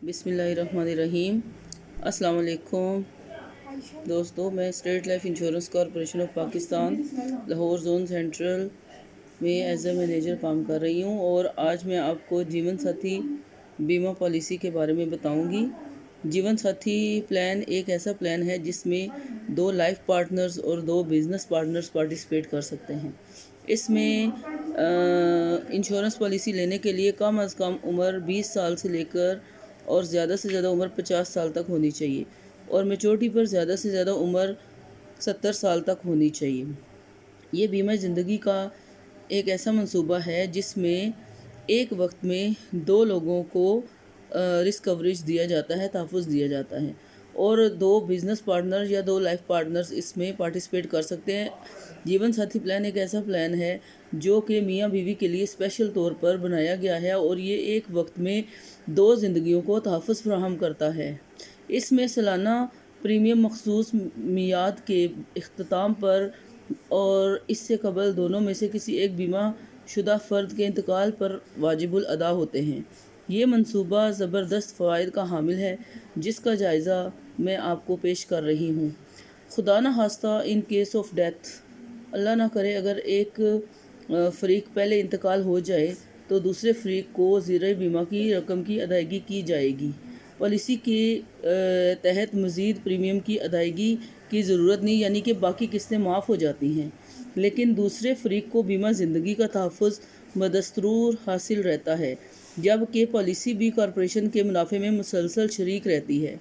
बिस्मिल्लाहिर्रहमानिर्रहीम। अस्सलाम वालेकुम दोस्तों, मैं state life insurance corporation of Pakistan Lahore zone central में एज ए मैनेजर काम कर रही हूँ और आज मैं आपको जीवन साथी बीमा पॉलिसी के बारे में बताऊँगी। जीवन साथी प्लान एक ऐसा प्लान है जिसमें 2 लाइफ पार्टनर्स और 2 बिजनेस पार्टनर्स पार्टिसिपेट कर सकते हैं। इसमें इंश्योरेंस पॉलिसी लेने के लिए कम अज़ कम उम्र 20 साल से लेकर और ज़्यादा से ज़्यादा उम्र 50 साल तक होनी चाहिए और मेचोरिटी पर ज़्यादा से ज़्यादा उम्र 70 साल तक होनी चाहिए। ये बीमा ज़िंदगी का एक ऐसा मंसूबा है जिसमें एक वक्त में 2 लोगों को रिस्क कवरेज दिया जाता है, तहफ़्फ़ुज़ दिया जाता है और 2 बिज़नेस पार्टनर या 2 लाइफ पार्टनर्स इसमें पार्टिसिपेट कर सकते हैं। जीवन साथी प्लान एक ऐसा प्लान है जो कि मियाँ बीवी के लिए स्पेशल तौर पर बनाया गया है और ये एक वक्त में 2 ज़िंदगियों को तहफ़्फ़ुज़ फराहम करता है। इसमें सालाना प्रीमियम मखसूस मियाद के इख्तिताम पर और इससे कबल दोनों में से किसी एक बीमा शुदा फ़र्द के इंतकाल पर वाजिबुल अदा होते हैं। ये मंसूबा ज़बरदस्त फ़वाइद का हामिल है जिसका जायज़ा मैं आपको पेश कर रही हूँ। खुदा न खास्ता इन केस ऑफ डेथ, अल्लाह ना करे, अगर एक फ़रीक पहले इंतकाल हो जाए तो दूसरे फ़रीक को ज़ीरे बीमा की रकम की अदायगी की जाएगी। पॉलिसी के तहत मज़ीद प्रीमियम की अदायगी की ज़रूरत नहीं, यानी कि बाकी किस्तें माफ़ हो जाती हैं, लेकिन दूसरे फ़रीक को बीमा ज़िंदगी का तहफ़्फ़ुज़ बदस्तूर हासिल रहता है, जबकि पॉलिसी भी कॉरपोरेशन के मुनाफे में मुसलसल शरीक रहती है।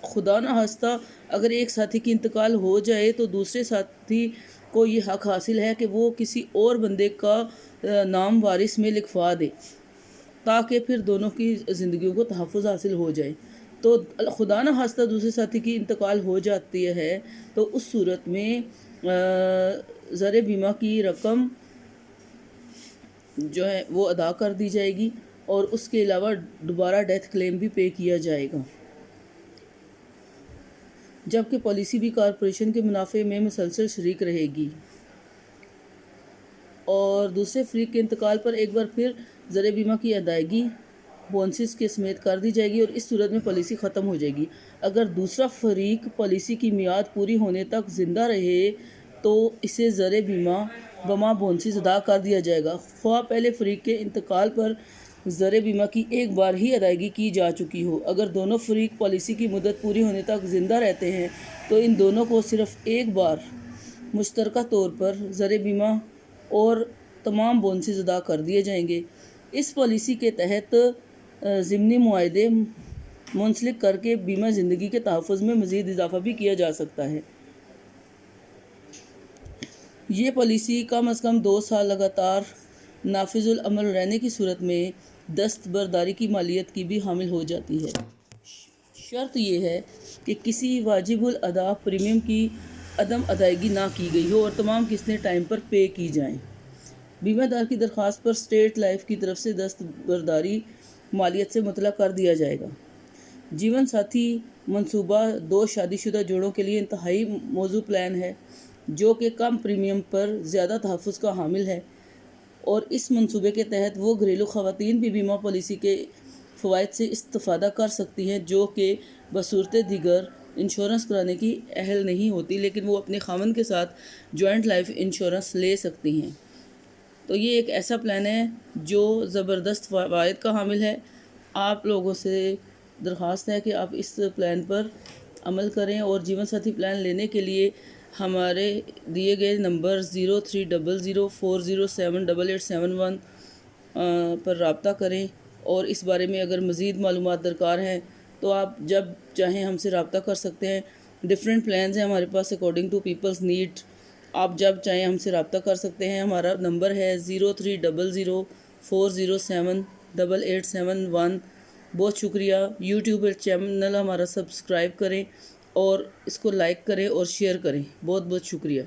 खुदा न खास्ता अगर एक साथी की इंतकाल हो जाए तो दूसरे साथी को ये हक़ हासिल है कि वो किसी और बंदे का नाम वारिस में लिखवा दे ताकि फिर दोनों की ज़िंदगियों को तहफ़्फ़ुज़ हासिल हो जाए। तो खुदा न खास्ता दूसरे साथी की इंतकाल हो जाती है तो उस सूरत में ज़र बीमा की रकम जो है वो अदा कर दी जाएगी और उसके अलावा दोबारा डेथ क्लेम भी पे किया जाएगा, जबकि पॉलिसी भी कॉरपोरेशन के मुनाफे में मुसलसल शरीक रहेगी और दूसरे फ़रीक के इंतकाल पर एक बार फिर ज़र बीमा की अदायगी बोनसिस के समेत कर दी जाएगी और इस सूरत में पॉलिसी ख़त्म हो जाएगी। अगर दूसरा फ़रीक पॉलिसी की मियाद पूरी होने तक ज़िंदा रहे तो इसे ज़र बीमा बमा बोनसिस अदा कर दिया जाएगा, ख्वाह पहले फ़रीक के इंतकाल पर ज़र बीमा की एक बार ही अदायगी की जा चुकी हो। अगर दोनों फ़रीक पॉलिसी की मुद्दत पूरी होने तक ज़िंदा रहते हैं तो इन दोनों को सिर्फ़ एक बार मुश्तरका तौर पर ज़र बीमा और तमाम बोनसिस अदा कर दिए जाएंगे। इस पॉलिसी के तहत ज़िमनी मुआहदे मुंसलिक करके बीमा ज़िंदगी के तहफ़्फ़ुज़ में मज़ीद इजाफ़ा भी किया जा सकता है। ये पॉलिसी कम अज़ कम 2 साल लगातार नाफिजुल अमल रहने की सूरत में दस्तबरदारी की मालियत की भी हामिल हो जाती है। शर्त यह है कि किसी वाजिबुल अदा प्रीमियम की अदम अदायगी ना की गई हो और तमाम किस्तें टाइम पर पे की जाएं। बीमादार की दरख्वास्त पर स्टेट लाइफ की तरफ से दस्तबरदारी मालियत से मुतला कर दिया जाएगा। जीवन साथी मंसूबा 2 शादीशुदा जोड़ों के लिए इंतहाई मौजू प्लान है जो कि कम प्रीमियम पर ज़्यादा तहफ़्फ़ुज़ का हामिल है और इस मंसूबे के तहत वो घरेलू ख़वातीन भी बीमा पॉलिसी के फ़वाइद से इस्तिफ़ादा कर सकती हैं जो कि बसूरत दीगर इंश्योरेंस कराने की अहल नहीं होती, लेकिन वो अपने खामन के साथ जॉइंट लाइफ इंश्योरेंस ले सकती हैं। तो ये एक ऐसा प्लान है जो ज़बरदस्त फ़वाइद का हामिल है। आप लोगों से दरख्वास्त है कि आप इस प्लान पर अमल करें और जीवन साथी प्लान लेने के लिए हमारे दिए गए नंबर 030040788871 पर रब्ता करें और इस बारे में अगर मज़ीद मालूमात दरकार हैं तो आप जब चाहें हमसे रब्ता कर सकते हैं। डिफरेंट प्लान्स हैं हमारे पास अकॉर्डिंग टू पीपल्स नीड, आप जब चाहें हमसे रब्ता कर सकते हैं। हमारा नंबर है 030040788871। बहुत शुक्रिया। यूट्यूब चैनल हमारा सब्सक्राइब करें और इसको लाइक करें और शेयर करें। बहुत बहुत शुक्रिया।